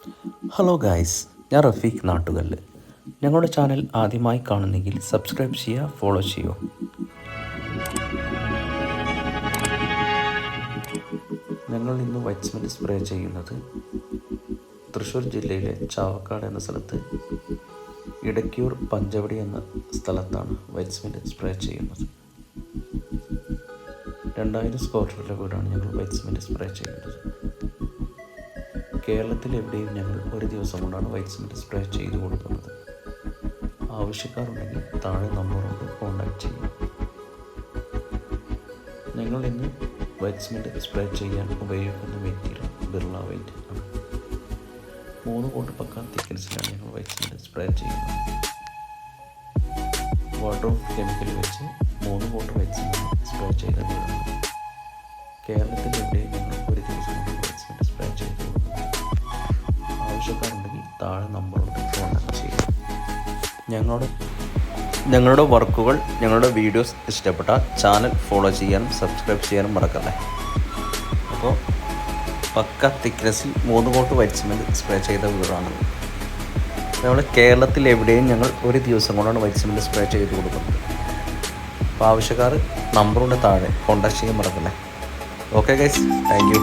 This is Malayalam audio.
ഹലോ ഗായ്സ്, ഞാൻ റഫീഖ് നാട്ടുകല്ല്. ഞങ്ങളുടെ ചാനൽ ആദ്യമായി കാണുന്നെങ്കിൽ സബ്സ്ക്രൈബ് ചെയ്യുക, ഫോളോ ചെയ്യുക. ഞങ്ങൾ ഇന്ന് വൈറ്റ് സിമെൻറ്റ് സ്പ്രേ ചെയ്യുന്നത് തൃശ്ശൂർ ജില്ലയിലെ ചാവക്കാട് എന്ന സ്ഥലത്ത് ഇടയ്ക്കൂർ പഞ്ചവടി എന്ന സ്ഥലത്താണ് വൈറ്റ് സിമെൻറ്റ് സ്പ്രേ ചെയ്യുന്നത്. 2000 സ്ക്വയർ ഫീറ്റിലെ വീടാണ് ഞങ്ങൾ വൈറ്റ് സിമെൻറ്റ് സ്പ്രേ ചെയ്യുന്നത്. കേരളത്തിൽ എവിടെയും ഞങ്ങൾ ഒരു ദിവസം കൊണ്ടാണ് വൈറ്റ് സിമെൻറ്റ് സ്പ്രേ ചെയ്ത് കൊടുക്കുന്നത്. ആവശ്യക്കാരുണ്ടെങ്കിൽ താഴെ നമ്പറുണ്ട്, കോൺടാക്ട് ചെയ്യും. ഞങ്ങൾ ഇന്ന് വൈറ്റ് സിമെൻറ്റ് സ്പ്രേ ചെയ്യാൻ ഉപയോഗിക്കുന്ന മെറ്റീരിയൽ ബിർള വൈറ്റ് ആണ്. 3 കോട്ട് പക്ക തിക്നെസ്സിലാണ് ഞങ്ങൾ വൈറ്റ് സിമെൻറ്റ് സ്പ്രേ ചെയ്യുന്നത്. വാട്ടർ ഓഫ് കെമിക്കൽ വെച്ച് 3 കോട്ട് വൈറ്റ് സിമെൻറ്റ് സ്പ്രേ ചെയ്ത വീടാണ്. കേരളത്തിൽ എവിടെയും ഞങ്ങൾ ഒരു ദിവസം കൊണ്ട് വൈറ്റ് സിമെൻറ്റ് സ്പ്രേ ചെയ്ത് കൊടുക്കുന്നത്. ആവശ്യക്കാരുണ്ടെങ്കിൽ താഴെ നമ്പറുണ്ട്, കോൺടാക്ട് ചെയ്യുക. ഞങ്ങളുടെ വർക്കുകൾ, ഞങ്ങളുടെ വീഡിയോസ് ഇഷ്ടപ്പെട്ടാൽ ചാനൽ ഫോളോ ചെയ്യാനും സബ്സ്ക്രൈബ് ചെയ്യാനും മറക്കല്ലേ. അപ്പോൾ പക്ക തിക്നെസ്സിൽ 3 കോട്ട് വൈറ്റ് സിമെൻറ്റ് സ്പ്രേ ചെയ്ത വീടാണത്. നമ്മൾ കേരളത്തിൽ എവിടെയും ഞങ്ങൾ ഒരു ദിവസം കൊണ്ടാണ് വൈറ്റ് സിമെൻറ്റ് സ്പ്രേ ചെയ്ത് കൊടുക്കുന്നത്. അപ്പോൾ ആവശ്യക്കാർ നമ്പറുണ്ട്, താഴെ കോൺടാക്ട് ചെയ്യാൻ മറക്കല്ലേ. Okay guys, thank you.